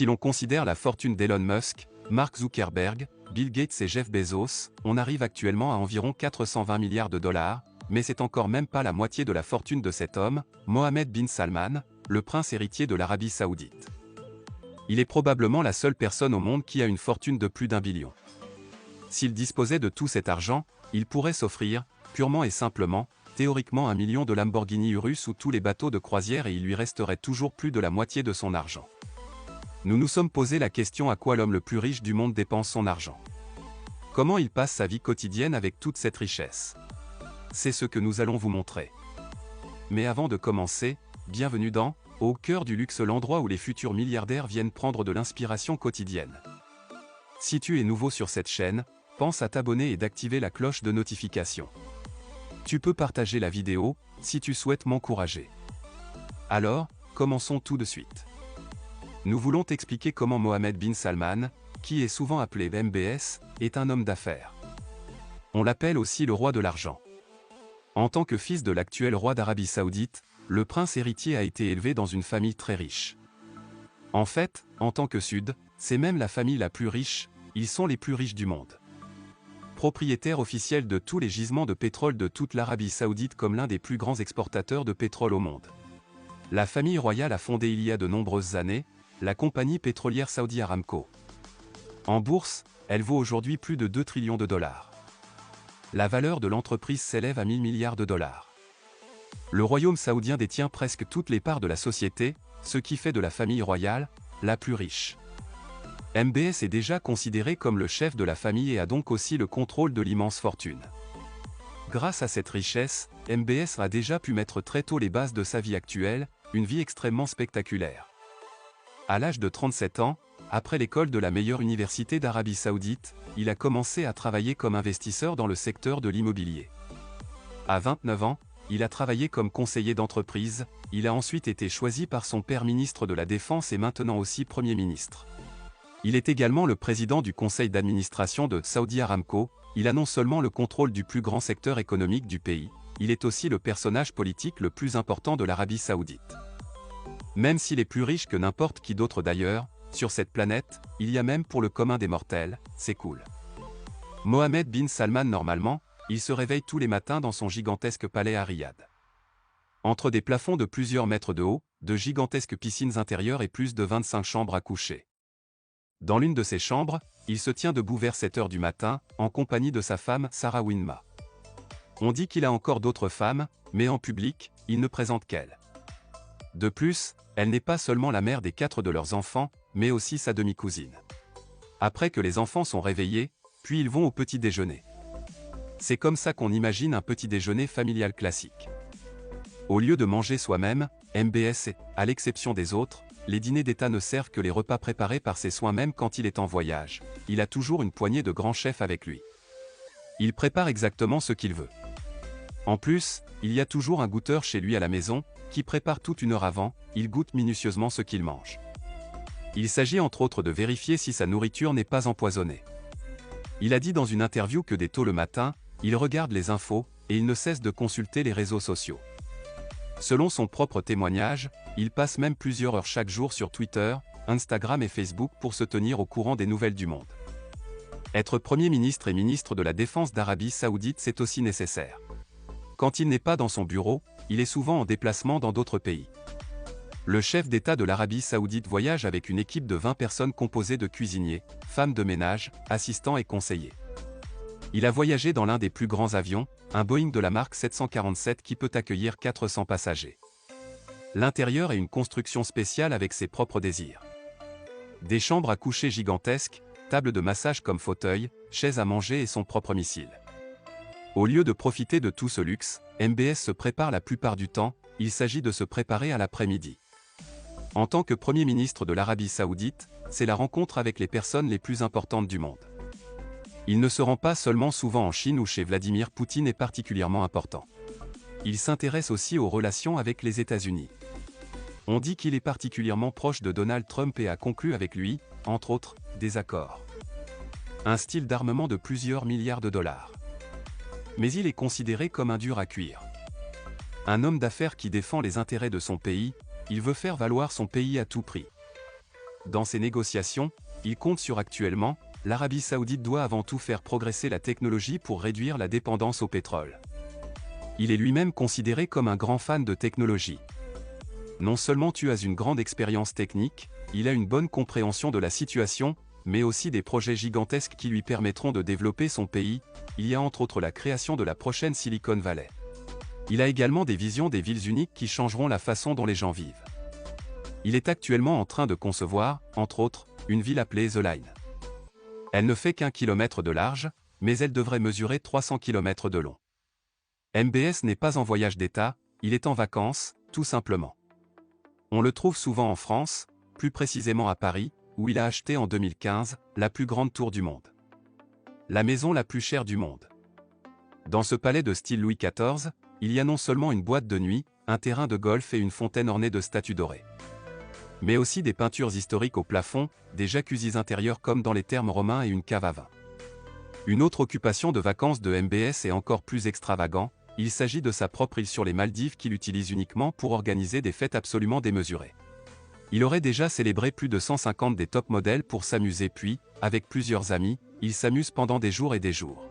Si l'on considère la fortune d'Elon Musk, Mark Zuckerberg, Bill Gates et Jeff Bezos, on arrive actuellement à environ 420 milliards de dollars, mais c'est encore même pas la moitié de la fortune de cet homme, Mohammed bin Salman, le prince héritier de l'Arabie Saoudite. Il est probablement la seule personne au monde qui a une fortune de plus d'1 billion. S'il disposait de tout cet argent, il pourrait s'offrir, purement et simplement, théoriquement 1 million de Lamborghini Urus ou tous les bateaux de croisière et il lui resterait toujours plus de la moitié de son argent. Nous nous sommes posé la question à quoi l'homme le plus riche du monde dépense son argent. Comment il passe sa vie quotidienne avec toute cette richesse? C'est ce que nous allons vous montrer. Mais avant de commencer, bienvenue dans Au cœur du luxe, l'endroit où les futurs milliardaires viennent prendre de l'inspiration quotidienne. Si tu es nouveau sur cette chaîne, pense à t'abonner et d'activer la cloche de notification. Tu peux partager la vidéo, si tu souhaites m'encourager. Alors, commençons tout de suite. Nous voulons t'expliquer comment Mohammed bin Salman, qui est souvent appelé MBS, est un homme d'affaires. On l'appelle aussi le roi de l'argent. En tant que fils de l'actuel roi d'Arabie Saoudite, le prince héritier a été élevé dans une famille très riche. En fait, en tant que Sud, c'est même la famille la plus riche, ils sont les plus riches du monde. Propriétaire officiel de tous les gisements de pétrole de toute l'Arabie Saoudite comme l'un des plus grands exportateurs de pétrole au monde. La famille royale a fondé il y a de nombreuses années, la compagnie pétrolière Saudi Aramco. En bourse, elle vaut aujourd'hui plus de 2 trillions de dollars. La valeur de l'entreprise s'élève à 1000 milliards de dollars. Le royaume saoudien détient presque toutes les parts de la société, ce qui fait de la famille royale la plus riche. MBS est déjà considéré comme le chef de la famille et a donc aussi le contrôle de l'immense fortune. Grâce à cette richesse, MBS a déjà pu mettre très tôt les bases de sa vie actuelle, une vie extrêmement spectaculaire. À l'âge de 37 ans, après l'école de la meilleure université d'Arabie Saoudite, il a commencé à travailler comme investisseur dans le secteur de l'immobilier. À 29 ans, il a travaillé comme conseiller d'entreprise, il a ensuite été choisi par son père ministre de la Défense et maintenant aussi Premier ministre. Il est également le président du conseil d'administration de Saudi Aramco, il a non seulement le contrôle du plus grand secteur économique du pays, il est aussi le personnage politique le plus important de l'Arabie Saoudite. Même s'il est plus riche que n'importe qui d'autre d'ailleurs, sur cette planète, il y a même pour le commun des mortels, c'est cool. Mohammed bin Salman normalement, il se réveille tous les matins dans son gigantesque palais à Riyad. Entre des plafonds de plusieurs mètres de haut, de gigantesques piscines intérieures et plus de 25 chambres à coucher. Dans l'une de ces chambres, il se tient debout vers 7 heures du matin, en compagnie de sa femme, Sarah Winma. On dit qu'il a encore d'autres femmes, mais en public, il ne présente qu'elle. De plus, elle n'est pas seulement la mère des 4 de leurs enfants, mais aussi sa demi-cousine. Après que les enfants sont réveillés, puis ils vont au petit déjeuner. C'est comme ça qu'on imagine un petit déjeuner familial classique. Au lieu de manger soi-même, MBS est, à l'exception des autres, les dîners d'État ne servent que les repas préparés par ses soins même quand il est en voyage. Il a toujours une poignée de grands chefs avec lui. Il prépare exactement ce qu'il veut. En plus, il y a toujours un goûteur chez lui à la maison, qui prépare toute une heure avant, il goûte minutieusement ce qu'il mange. Il s'agit entre autres de vérifier si sa nourriture n'est pas empoisonnée. Il a dit dans une interview que dès tôt le matin, il regarde les infos, et il ne cesse de consulter les réseaux sociaux. Selon son propre témoignage, il passe même plusieurs heures chaque jour sur Twitter, Instagram et Facebook pour se tenir au courant des nouvelles du monde. Être Premier ministre et ministre de la Défense d'Arabie Saoudite c'est aussi nécessaire. Quand il n'est pas dans son bureau, il est souvent en déplacement dans d'autres pays. Le chef d'État de l'Arabie Saoudite voyage avec une équipe de 20 personnes composée de cuisiniers, femmes de ménage, assistants et conseillers. Il a voyagé dans l'un des plus grands avions, un Boeing de la marque 747 qui peut accueillir 400 passagers. L'intérieur est une construction spéciale avec ses propres désirs. Des chambres à coucher gigantesques, tables de massage comme fauteuils, chaises à manger et son propre missile. Au lieu de profiter de tout ce luxe, MBS se prépare la plupart du temps, il s'agit de se préparer à l'après-midi. En tant que Premier ministre de l'Arabie Saoudite, c'est la rencontre avec les personnes les plus importantes du monde. Il ne se rend pas seulement souvent en Chine où chez Vladimir Poutine est particulièrement important. Il s'intéresse aussi aux relations avec les États-Unis. On dit qu'il est particulièrement proche de Donald Trump et a conclu avec lui, entre autres, des accords. Un style d'armement de plusieurs milliards de dollars. Mais il est considéré comme un dur à cuire. Un homme d'affaires qui défend les intérêts de son pays, il veut faire valoir son pays à tout prix. dans ces négociations, il compte sur actuellement, l'Arabie Saoudite doit avant tout faire progresser la technologie pour réduire la dépendance au pétrole. Il est lui-même considéré comme un grand fan de technologie. Non seulement tu as une grande expérience technique, il a une bonne compréhension de la situation, mais aussi des projets gigantesques qui lui permettront de développer son pays. Il y a entre autres la création de la prochaine Silicon Valley. Il a également des visions des villes uniques qui changeront la façon dont les gens vivent. Il est actuellement en train de concevoir, entre autres, une ville appelée The Line. Elle ne fait qu'1 kilomètre de large, mais elle devrait mesurer 300 km de long. MBS n'est pas en voyage d'État, il est en vacances, tout simplement. On le trouve souvent en France, plus précisément à Paris, où il a acheté en 2015 la plus grande tour du monde. La maison la plus chère du monde. Dans ce palais de style Louis XIV, il y a non seulement une boîte de nuit, un terrain de golf et une fontaine ornée de statues dorées, mais aussi des peintures historiques au plafond, des jacuzzis intérieurs comme dans les thermes romains et une cave à vin. Une autre occupation de vacances de MBS est encore plus extravagant, il s'agit de sa propre île sur les Maldives qu'il utilise uniquement pour organiser des fêtes absolument démesurées. Il aurait déjà célébré plus de 150 des top modèles pour s'amuser puis, avec plusieurs amis, il s'amuse pendant des jours et des jours.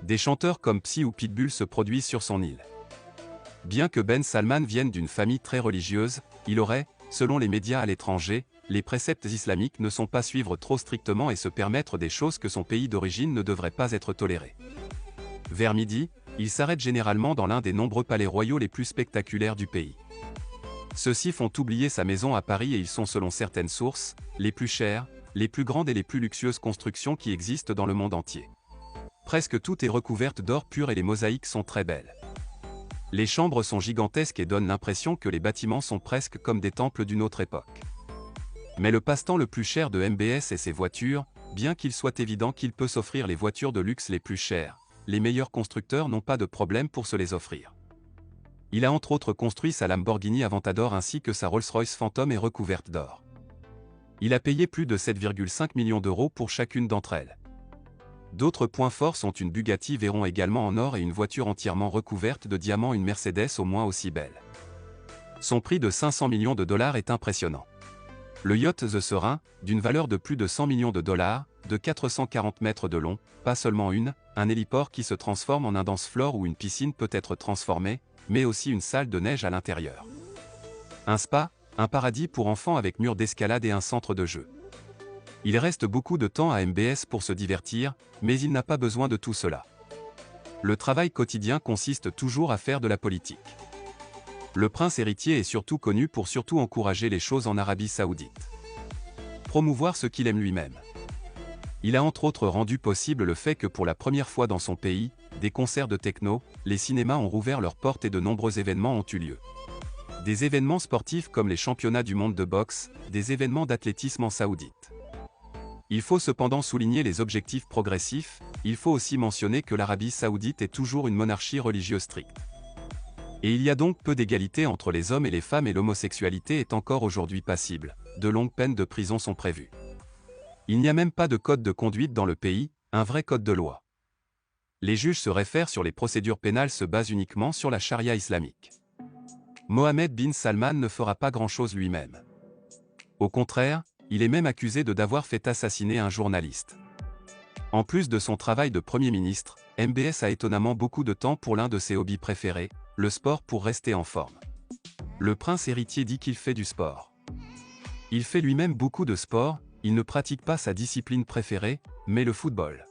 Des chanteurs comme Psy ou Pitbull se produisent sur son île. Bien que Ben Salman vienne d'une famille très religieuse, il aurait, selon les médias à l'étranger, les préceptes islamiques ne sont pas suivre trop strictement et se permettre des choses que son pays d'origine ne devrait pas être toléré. Vers midi, il s'arrête généralement dans l'un des nombreux palais royaux les plus spectaculaires du pays. Ceux-ci font oublier sa maison à Paris et ils sont selon certaines sources, les plus chères, les plus grandes et les plus luxueuses constructions qui existent dans le monde entier. Presque tout est recouverte d'or pur et les mosaïques sont très belles. Les chambres sont gigantesques et donnent l'impression que les bâtiments sont presque comme des temples d'une autre époque. Mais le passe-temps le plus cher de MBS est ses voitures, bien qu'il soit évident qu'il peut s'offrir les voitures de luxe les plus chères. Les meilleurs constructeurs n'ont pas de problème pour se les offrir. Il a entre autres construit sa Lamborghini Aventador ainsi que sa Rolls-Royce Phantom est recouverte d'or. Il a payé plus de 7,5 millions d'euros pour chacune d'entre elles. D'autres points forts sont une Bugatti Veyron également en or et une voiture entièrement recouverte de diamants, une Mercedes au moins aussi belle. Son prix de 500 millions de dollars est impressionnant. Le yacht The Serein, d'une valeur de plus de 100 millions de dollars, de 440 mètres de long, pas seulement un héliport qui se transforme en un dance floor où une piscine peut être transformée, mais aussi une salle de neige à l'intérieur. Un spa, un paradis pour enfants avec murs d'escalade et un centre de jeu. Il reste beaucoup de temps à MBS pour se divertir, mais il n'a pas besoin de tout cela. Le travail quotidien consiste toujours à faire de la politique. Le prince héritier est surtout connu pour encourager les choses en Arabie Saoudite. Promouvoir ce qu'il aime lui-même. Il a entre autres rendu possible le fait que pour la première fois dans son pays, des concerts de techno, les cinémas ont rouvert leurs portes et de nombreux événements ont eu lieu. Des événements sportifs comme les championnats du monde de boxe, des événements d'athlétisme en Saoudite. Il faut cependant souligner les objectifs progressifs, il faut aussi mentionner que l'Arabie Saoudite est toujours une monarchie religieuse stricte. Et il y a donc peu d'égalité entre les hommes et les femmes et l'homosexualité est encore aujourd'hui passible, de longues peines de prison sont prévues. Il n'y a même pas de code de conduite dans le pays, un vrai code de loi. Les juges se réfèrent sur les procédures pénales se basent uniquement sur la charia islamique. Mohammed bin Salman ne fera pas grand-chose lui-même. Au contraire, il est même accusé d'avoir fait assassiner un journaliste. En plus de son travail de Premier ministre, MBS a étonnamment beaucoup de temps pour l'un de ses hobbies préférés, le sport pour rester en forme. Le prince héritier dit qu'il fait du sport. Il fait lui-même beaucoup de sport, il ne pratique pas sa discipline préférée, mais le football.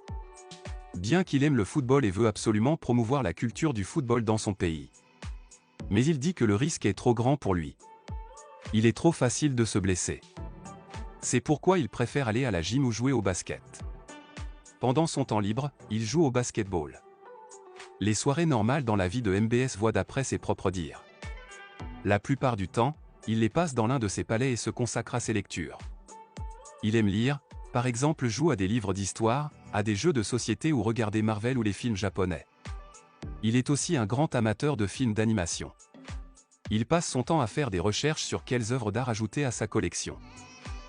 Bien qu'il aime le football et veut absolument promouvoir la culture du football dans son pays. Mais il dit que le risque est trop grand pour lui. Il est trop facile de se blesser. C'est pourquoi il préfère aller à la gym ou jouer au basket. Pendant son temps libre, il joue au basketball. Les soirées normales dans la vie de MBS voient d'après ses propres dires. La plupart du temps, il les passe dans l'un de ses palais et se consacre à ses lectures. Il aime lire, par exemple joue à des livres d'histoire, à des jeux de société ou regarder Marvel ou les films japonais. Il est aussi un grand amateur de films d'animation. Il passe son temps à faire des recherches sur quelles œuvres d'art ajouter à sa collection.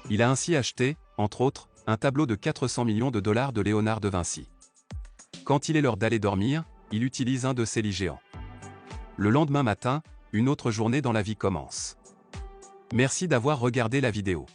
Il a ainsi acheté, entre autres, un tableau de 400 millions de dollars de Léonard de Vinci. Quand il est l'heure d'aller dormir, il utilise un de ces lits géants. Le lendemain matin, une autre journée dans la vie commence. Merci d'avoir regardé la vidéo.